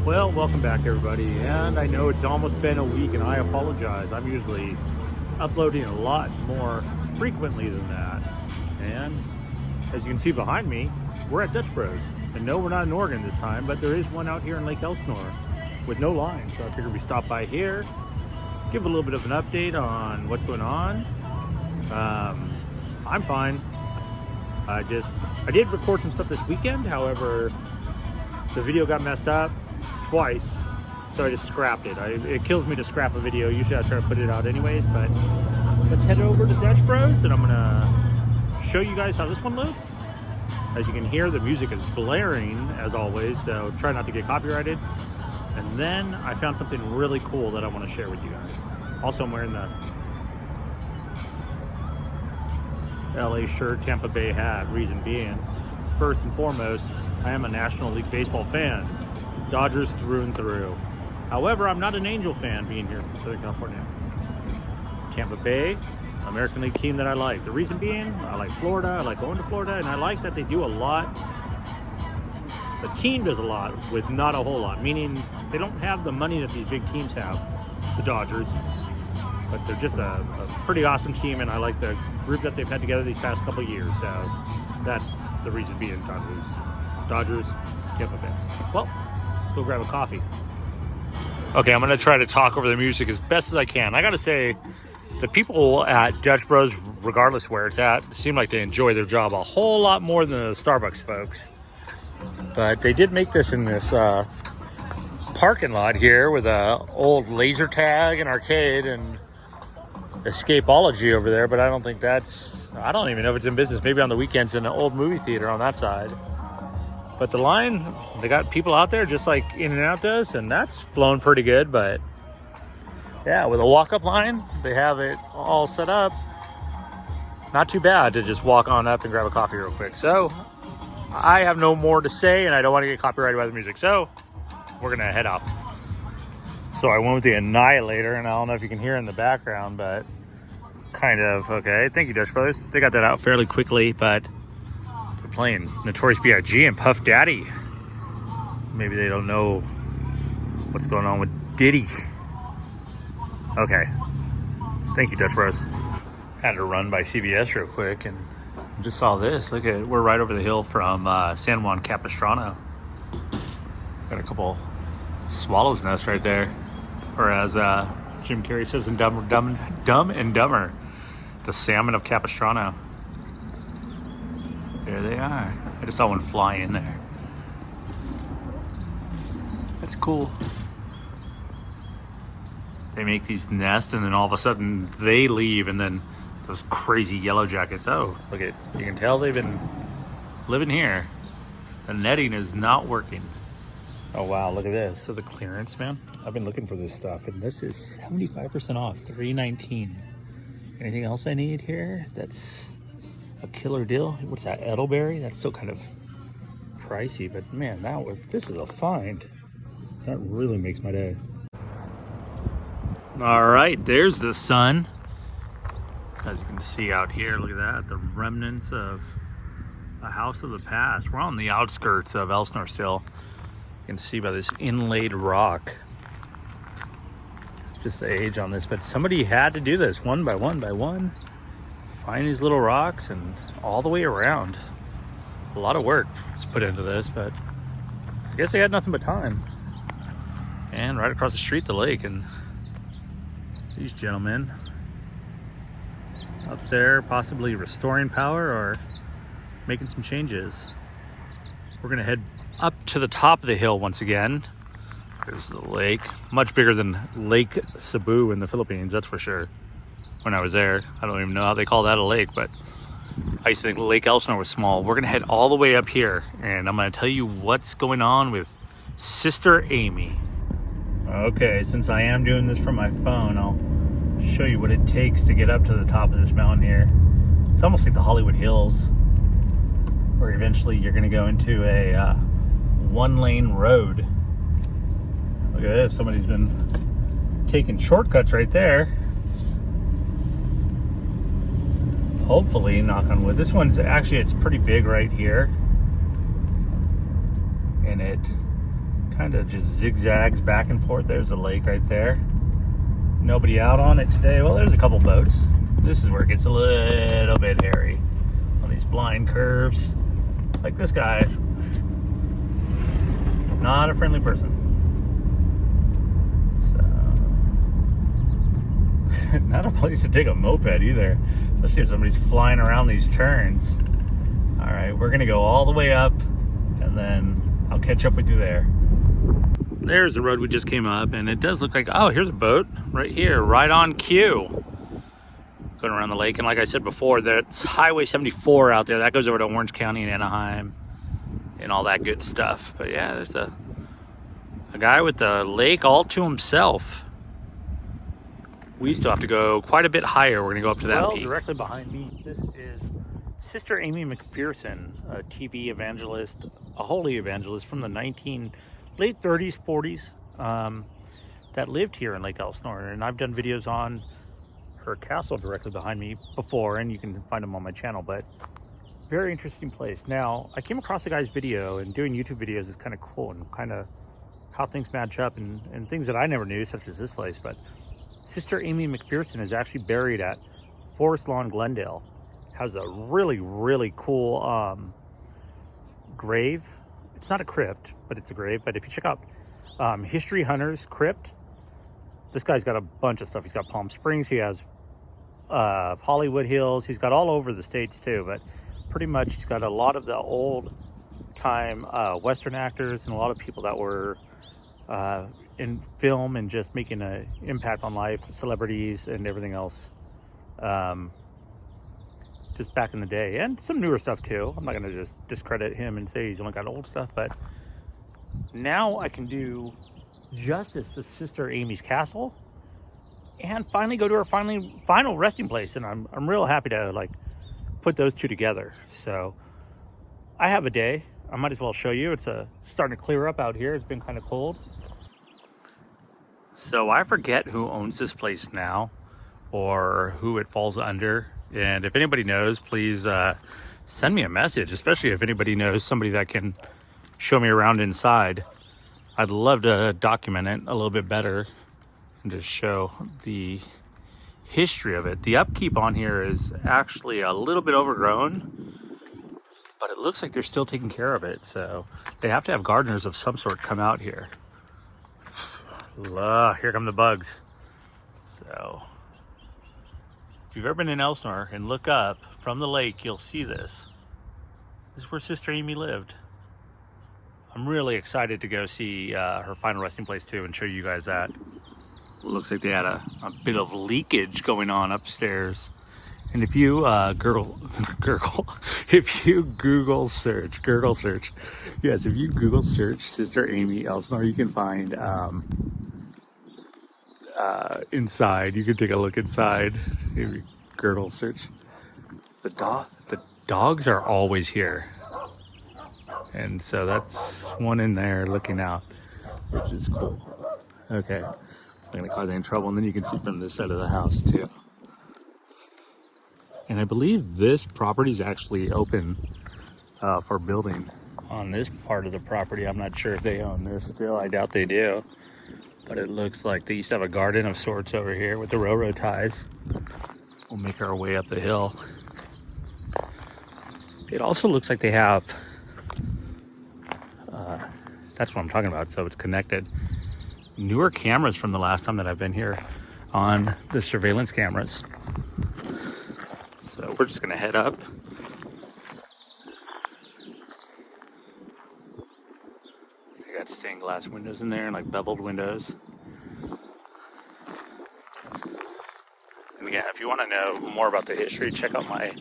Well, welcome back everybody, and I know it's almost been a week and I apologize. I'm usually uploading a lot more frequently than that, and as you can see behind me, we're at Dutch Bros. And no, we're not in Oregon this time, but there is one out here in Lake Elsinore with no line, so I figured we stop by here, give a little bit of an update on what's going on. I'm fine. I did record some stuff this weekend, however the video got messed up twice, so I just scrapped it. It kills me to scrap a video. Usually I try to put it out anyways, but let's head over to Dutch Bros and I'm gonna show you guys how this one looks. As you can hear, the music is blaring as always, so try not to get copyrighted. And then I found something really cool that I want to share with you guys. Also, I'm wearing the LA shirt, Tampa Bay hat. Reason being, first and foremost, I am a National League Baseball fan. Dodgers through and through. However, I'm not an Angel fan, being here from Southern California. Tampa Bay, American League team that I like. The reason being, I like Florida, I like going to Florida, and I like that they do a lot. The team does a lot with not a whole lot, meaning they don't have the money that these big teams have, the Dodgers, but they're just a pretty awesome team, and I like the group that they've had together these past couple of years, so that's the reason being. Dodgers, Tampa Bay. Well, let's go grab a coffee. Okay, I'm gonna try to talk over the music as best as I can. I gotta say, the people at Dutch Bros, regardless where it's at, seem like they enjoy their job a whole lot more than the Starbucks folks. But they did make this in this parking lot here with a old laser tag and arcade and Escapeology over there, but I don't think I don't even know if it's in business. Maybe on the weekends in an old movie theater on that side. But the line, they got people out there just like In-N-Out does, and that's flown pretty good. But yeah, with a walk-up line, they have it all set up. Not too bad to just walk on up and grab a coffee real quick. So I have no more to say, and I don't want to get copyrighted by the music. So we're gonna head off. So I went with the Annihilator, and I don't know if you can hear in the background, but kind of, okay. Thank you, Dutch Brothers. They got that out fairly quickly, but they're playing Notorious B.I.G. and Puff Daddy. Maybe they don't know what's going on with Diddy. Okay. Thank you, Dutch Bros. Had to run by CVS real quick, and just saw this. Look at it. We're right over the hill from San Juan Capistrano. Got a couple swallows nests right there. Or as Jim Carrey says in Dumb and Dumber, the salmon of Capistrano. There they are. I just saw one fly in there. That's cool. They make these nests and then all of a sudden they leave, and then those crazy yellow jackets. Oh, look at, you can tell they've been living here. The netting is not working. Oh wow, look at this. So the clearance, man. I've been looking for this stuff, and this is 75% off, $3.19. Anything else I need here? That's a killer deal. What's that, Edelberry? That's still kind of pricey, but man, this is a find. That really makes my day. All right, there's the sun. As you can see out here, look at that, the remnants of a house of the past. We're on the outskirts of Elsinore still. You can see by this inlaid rock, just the age on this, but somebody had to do this one by one, find these little rocks and all the way around. A lot of work was put into this, but I guess they had nothing but time. And right across the street, the lake, and these gentlemen up there possibly restoring power or making some changes. We're gonna head up to the top of the hill once again. There's the lake, much bigger than Lake Cebu in the Philippines, that's for sure. When I was there, I don't even know how they call that a lake, but I used to think Lake Elsinore was small. We're gonna head all the way up here, and I'm gonna tell you what's going on with Sister Aimee. Okay, since I am doing this from my phone, I'll show you what it takes to get up to the top of this mountain here. It's almost like the Hollywood Hills, where eventually you're gonna go into a one-lane road. Look at this, somebody's been taking shortcuts right there. Hopefully, knock on wood. This one's actually, it's pretty big right here. And it Kind of just zigzags back and forth. There's a lake right there. Nobody out on it today. Well, there's a couple boats. This is where it gets a little bit hairy on these blind curves. Like this guy, not a friendly person. So, not a place to take a moped either, especially if somebody's flying around these turns. All right, we're gonna go all the way up, and then I'll catch up with you there. There's the road we just came up, and it does look like, oh, here's a boat right here, right on cue. Going around the lake, and like I said before, that's Highway 74 out there. That goes over to Orange County and Anaheim and all that good stuff. But yeah, there's a guy with the lake all to himself. We still have to go quite a bit higher. We're gonna go up to that peak. Directly behind me, this is Sister Aimee McPherson, a TV evangelist, a holy evangelist from the late 30s, 40s, that lived here in Lake Elsinore. And I've done videos on her castle directly behind me before, and you can find them on my channel. But very interesting place. Now, I came across the guy's video, and doing YouTube videos is kind of cool, and kind of how things match up, and things that I never knew, such as this place. But Sister Aimee McPherson is actually buried at Forest Lawn, Glendale. Has a really, really cool grave. It's not a crypt, but it's a grave. But if you check out History Hunters Crypt, this guy's got a bunch of stuff. He's got Palm Springs, he has Hollywood Hills, he's got all over the States too, but pretty much he's got a lot of the old time Western actors and a lot of people that were in film and just making an impact on life, celebrities and everything else, just back in the day, and some newer stuff too. I'm not gonna just discredit him and say he's only got old stuff, but now I can do justice to Sister Aimee's castle and finally go to her final resting place, and I'm real happy to like put those two together. So I have a day, I might as well show you. It's starting to clear up out here. It's been kind of cold. So I forget who owns this place now or who it falls under, and if anybody knows, please send me a message, especially if anybody knows somebody that can show me around inside. I'd love to document it a little bit better and just show the history of it. The upkeep on here is actually a little bit overgrown, but it looks like they're still taking care of it. So they have to have gardeners of some sort come out here. Here come the bugs. So if you've ever been in Elsinore and look up from the lake, you'll see this. This is where Sister Aimee lived. I'm really excited to go see her final resting place too, and show you guys that. It looks like they had a bit of leakage going on upstairs. And if you if you Google search Sister Aimee Elsinore, you can find inside. You can take a look inside. Maybe Google search. The dogs are always here. And so that's one in there looking out, which is cool. Okay, I'm gonna cause any trouble, and then you can see from this side of the house too. And I believe this property is actually open for building on this part of the property. I'm not sure if they own this still. I doubt they do. But it looks like they used to have a garden of sorts over here with the railroad ties. We'll make our way up the hill. It also looks like they have that's what I'm talking about, so it's connected. Newer cameras from the last time that I've been here on the surveillance cameras. So we're just gonna head up. They got stained glass windows in there and like beveled windows. And again, if you want to know more about the history, check out my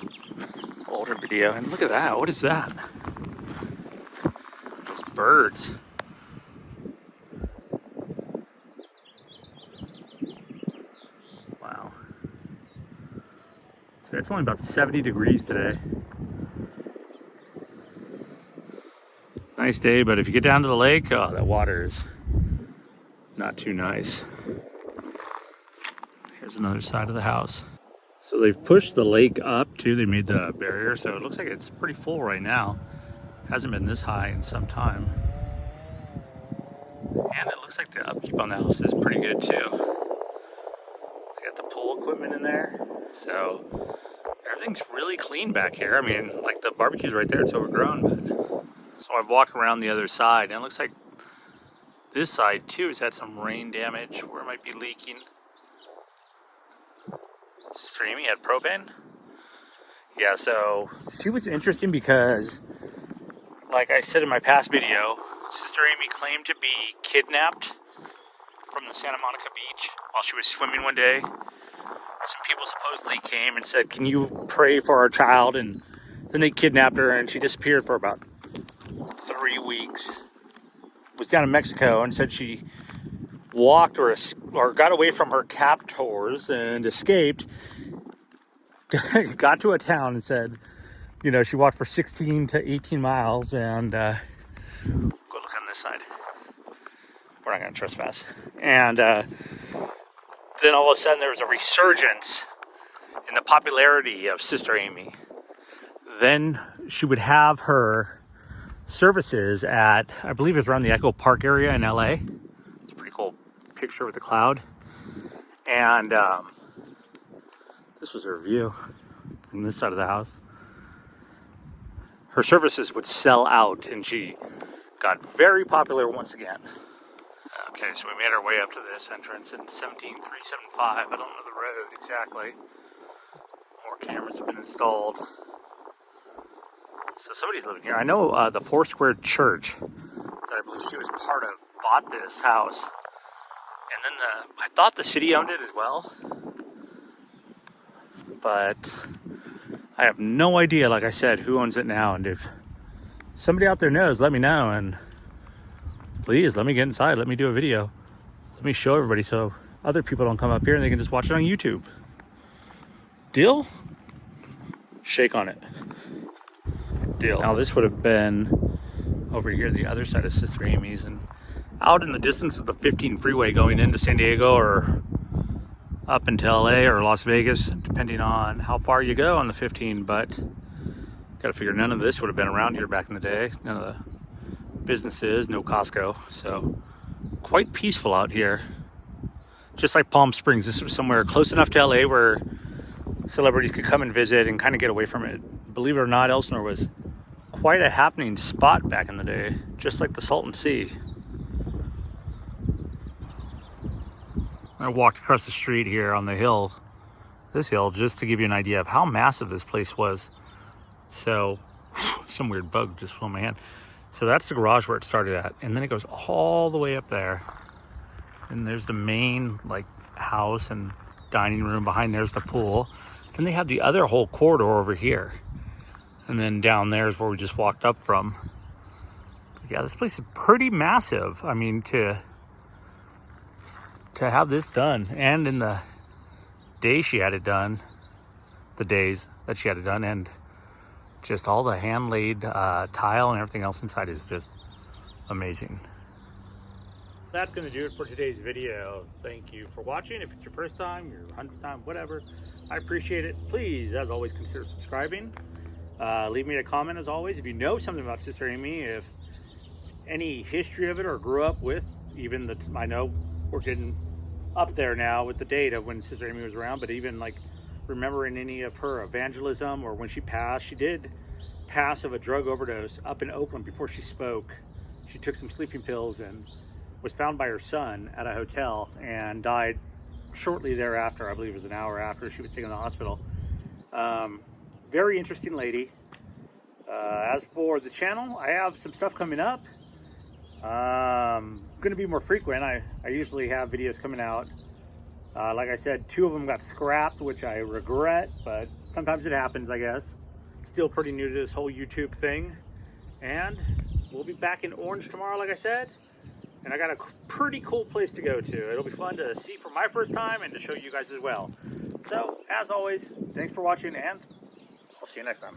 older video. And look at that, what is that? Those birds. Wow. So it's only about 70 degrees today. Nice day, but if you get down to the lake, oh, that water is not too nice. Here's another side of the house. So they've pushed the lake up too. They made the barrier, so it looks like it's pretty full right now. Hasn't been this high in some time. And it looks like the upkeep on the house is pretty good too. They got the pool equipment in there. So everything's really clean back here. I mean, like the barbecue's right there, it's overgrown. But... So I've walked around the other side, and it looks like this side too has had some rain damage where it might be leaking. Sister Aimee had propane. Yeah, so she was interesting because, like I said in my past video, Sister Aimee claimed to be kidnapped from the Santa Monica beach while she was swimming one day. Some people supposedly came and said, "Can you pray for our child?" And then they kidnapped her, and she disappeared for about 3 weeks. Was down in Mexico and said she walked or got away from her captors and escaped. Got to a town and said, you know, she walked for 16 to 18 miles and go look on this side. We're not going to trespass. And then all of a sudden there was a resurgence in the popularity of Sister Aimee. Then she would have her services at, I believe it was around the Echo Park area in LA. It's a pretty cool picture with the cloud. And this was her view from this side of the house. Her services would sell out, and she got very popular once again. Okay, so we made our way up to this entrance in 17375. I don't know the road exactly. More cameras have been installed. So somebody's living here. I know the Foursquare Church that I believe she was part of bought this house. And then I thought the city owned it as well. But I have no idea, like I said, who owns it now. And if somebody out there knows, let me know. And please, let me get inside. Let me do a video. Let me show everybody so other people don't come up here and they can just watch it on YouTube. Deal? Shake on it. Deal. Now this would have been over here, the other side of Sister Aimee's. And out in the distance is the 15 freeway going into San Diego or up into LA or Las Vegas, depending on how far you go on the 15. But gotta figure none of this would have been around here back in the day. None of the businesses, no Costco. So quite peaceful out here. Just like Palm Springs, this was somewhere close enough to LA where celebrities could come and visit and kind of get away from it. Believe it or not, Elsinore was quite a happening spot back in the day, just like the Salton Sea. I walked across the street here on the hill, this hill, just to give you an idea of how massive this place was. So, some weird bug just flew in my hand. So that's the garage where it started at, and then it goes all the way up there. And there's the main like house and dining room. Behind there's the pool. Then they have the other whole corridor over here. And then down there is where we just walked up from. But yeah, this place is pretty massive. I mean, to have this done, and in the day she had it done, the days that she had it done, and just all the hand-laid tile and everything else inside is just amazing. That's going to do it for today's video. Thank you for watching. If it's your first time, your 100th time, whatever, I appreciate it. Please, as always, consider subscribing. Leave me a comment, as always. If you know something about Sister Aimee, if any history of it or grew up with, even the, I know we're getting up there now with the date of when Sister Aimee was around, but even like remembering any of her evangelism or when she passed. She did pass of a drug overdose up in Oakland before she spoke. She took some sleeping pills and was found by her son at a hotel and died shortly thereafter. I believe it was an hour after she was taken to the hospital. Very interesting lady. As for the channel, I have some stuff coming up. Going to be more frequent. I usually have videos coming out. Like I said, 2 of them got scrapped, which I regret, but sometimes it happens, I guess. Still pretty new to this whole YouTube thing. And we'll be back in Orange tomorrow, like I said. And I got a pretty cool place to go to. It'll be fun to see for my first time and to show you guys as well. So, as always, thanks for watching, and I'll see you next time.